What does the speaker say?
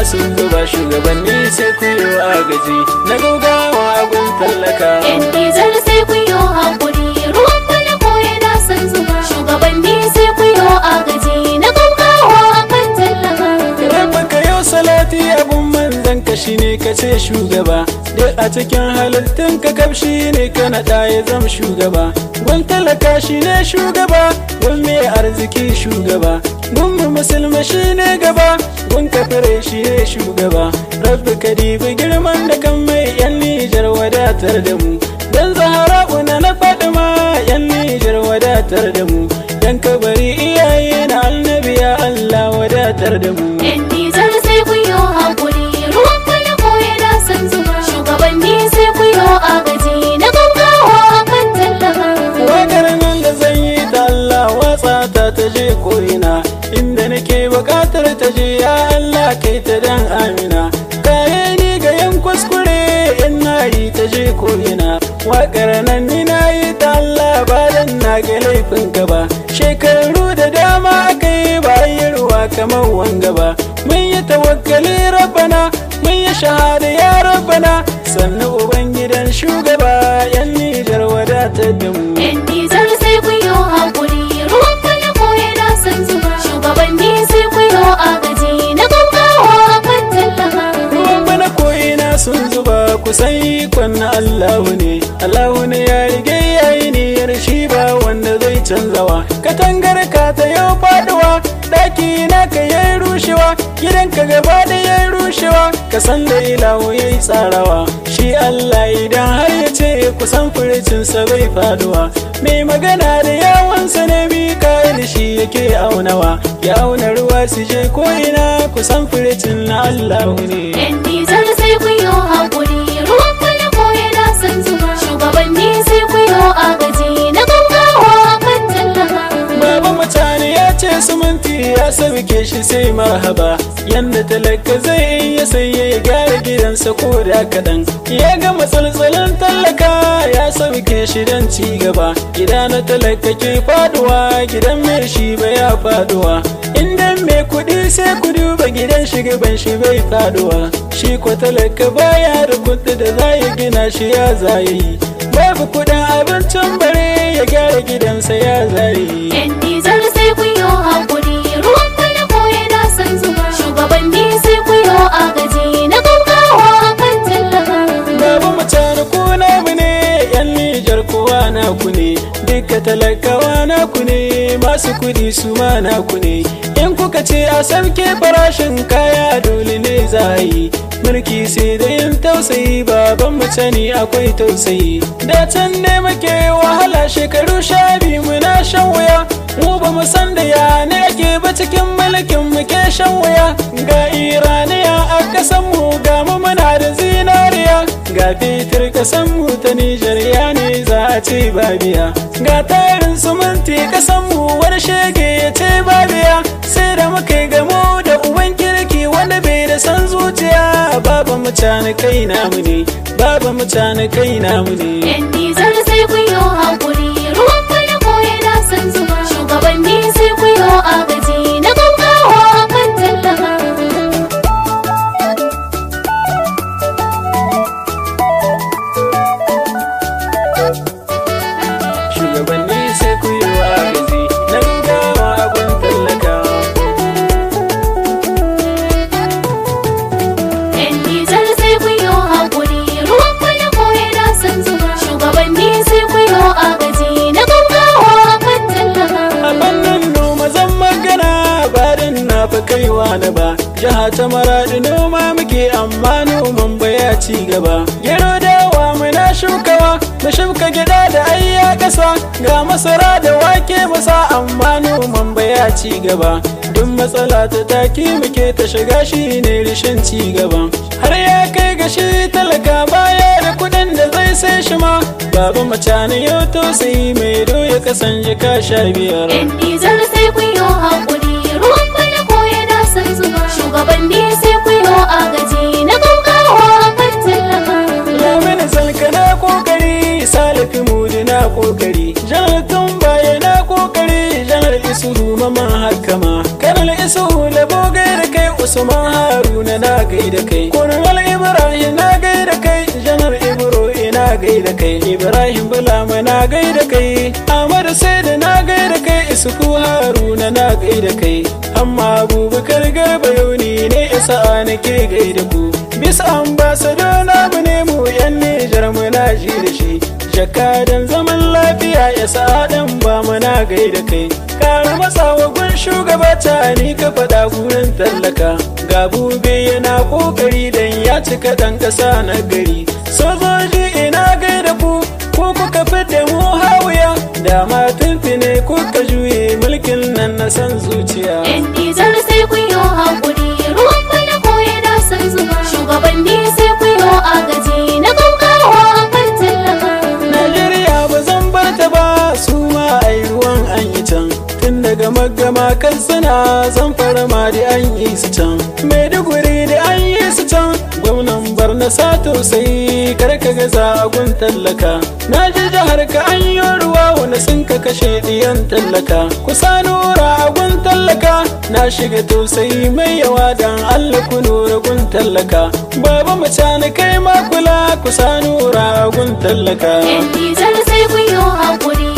sun zuba shugabanni sai ku yi agaji na gaugawa gun tallaka. Yan Nijar sai ku yi haƙuri, ruwan bana ko yana son zuba. Shugabanni sai ku yi agaji na gaugawa akan tallaka. Rabba ka yau salati abun manzan ka shine ka ce shugaba, duk a cikin halittun ka kafshi ne ka naɗa ya zama shugaba. Gun talaka shine shugaba, gun mai arziki shugaba, gun musulma shine gaba, gun kafire shine shugaba. Rabbi ka dibi girman da kan mai yan Nijar wadatar da mu, dan Zahra'u na Fatima yan Nijar wadatar da mu, dan kabari iyaye na annabi ya Allah wadatar da mu. Yan Nijar sai ku yi haƙuri, ruwan bana ko yana son zuba. Shugabanni sai ku yi agaji na gaugawa akan tallaka. Waƙar nan da zan yi ta Allah watsa ta je ko'ina, inda nake buƙatar ta je ya Allah kai ta dan amina. Kaye ni ga yan kuskure in na yi ta je ko'ina, waƙar nan ni na yi ta Allah ba dan na ga laifin ka ba. Shekaru da dama aka yi ba yi ruwa kamar wanga ba, mun yi tawakkali rabbana, mun yi shahada ya rabbana, sannan ubangidan shugaba yan Nijar wadatar da mu. Yan Nijar sai ku yi haƙuri, ruwan bana ko yana son zuba. Shugabanni sai ku yi agaji na gaugawa akan tallaka. Ruwan bana ko'ina sun zuba kusan ikon na Allahu ne, Allahu ne ya rige yayi niyyar shi ba wanda zai canzawa. Katangar ka ta yau faduwa, daki na ka yayi rushewa, gidanka gaba da yayi rushewa, ka san da ilahu yayi tsarawa. Shi Allah idan har ya ce kusan furicinsa bai faduwa, mai magana da yawansa ne Mika'il shi yake aunawa, ya auna ruwa su je ko'ina kusan furicin na Allahu ne. Yan Nijar sai ku yi haƙuri, ruwan bana ko yana son zuba. Shugabanni sai ku yi agaji na gaugawa akan tallaka. Baba mutane ya ce suminti ya sauke shi sai marhaba, yanda talaka zai iya sai ya gyara gidansa ko da kaɗan. Ya ga matsaltsalin tallaka ya sauke shi don ci gaba, gida na talaka ke faduwa gidan mai shi ba ya faduwa. Inda mai kuɗi sai ku duba gidan shi gaban shi bai faduwa, shi ko talaka baya da kuɗi da za ya gina shi ya zayi, babu kuɗin abincin bare ya gyara gidansa ya zayi. Yan Nijar sai ku yi haƙuri, ruwan bana ko yana son zuba. Shugabanni sai ku yi agaji na gaugawa akan tallaka. Babu mutane ko namu ne yan Nijar kowa naku ne, duka talakawa naku ne, masu kudi su ma naku ne. In kuka ce a sauke farashin kaya dole ne za a yi, mulki sai da yin tausayi, baban mutane akwai tausayi. Da can ne muke wahala shekaru 12 muna shan wuya, mu ba mu san da ya ne ake ba cikin mulkin muke shan wuya. Ga Iraniya a kasan mu ga mu muna da zinariya, ga fitir kasan mu ta Nijar ya ne za a ce babiya. Ga tarin suminti kasan mu wani shege ya ce babiya, sai da muka yi gamo da uban kirki wanda bai da san zuciya. Baba mutane kai namu ne, baba mutane kai namu ne. Yan Nijar sai ku yi haƙuri, ruwan bana ko yana son zuba. Shugabanni sai ku yi agaji na gaugawa akan tallaka. Shugabanni sai ku yi agaji na gaggawa abin tallaka. Yan Nijar sai ku yi haƙuri, ruwan bana ko yana son zuba. Shugabanni sai ku yi agaji na gaugawa akan tallaka. A fannin noma zan magana barin na fa kaiwa na ba, jiha ta Maradi noma muke amma noman ba ya ci gaba. Gero dawa muna shukawa, mu shuka gida da ayya ƙasa, ga masara da wake masa amma noman ba ya ci gaba. Duk matsala ta taki muke ta shiga shi ne rishin ci gaba, har ya kai ga shi talaka baya da kuɗin da zai sai shi ma. Baba mutane yau tausayi mai doya kasan jika 15. Yan Nijar sai ku yi haƙuri, ruwan bana ko yana son zuba. Shugabanni sai ku yi agaji na gaugawa akan tallaka. Lamini salka na kokari, Salafi Mudi na kokari, Janar Tumbaye na kokari, Janar Isuhu mama hakama. Janar Isu Labo gaida kai, Usman Haruna na gaida kai, Colonel Ibrahim na gaida kai, Janar Ibro ina gaida kai, Ibrahim Bulama na gaida kai, Ahmadu Saida na gaida kai, Isuku Haruna na gaida kai, amma Abubakar Garba Yauni ne isa nake gaida ku. Bisa ambassador namu ne mu yan Nijar muna ji da shi, jakadan zaman lafiya ya sa dan ba mana gaida kai. Kara matsawa gun shugabata ni ka faɗa gurin tallaka, ga Bube yana kokari dan ya cika dan ƙasa na gari. Sojoji ina gaida ku, ko kuka fidda mu hawiya, da ma tuntune kuka juye mulkin nan na san zuciya. Yan Nijar sai kun yi hakuri, ruwan bana ko yana son zuba. Shugabanni sai kun yi agaji na gaugawa kan tallaka. Najeriya ba zan bar ta ba, su ma ai ruwan an yi can. Tun daga Magama Katsina zan fara ma da an yi su can. Maiduguri da an yi su can. Gwamnan Barna Sato sai karka gaza gun tallaka. Na ji jihar ka an yi ruwa wani sun ka kashe diyan tallaka. Kusa nura a gun tallaka, na shiga tausayi mai yawa dan Allah ku nura gun tallaka. Baba mutane kai ma kula, kusa nura a gun tallaka. Yan Nijar sai kun yi hakuri,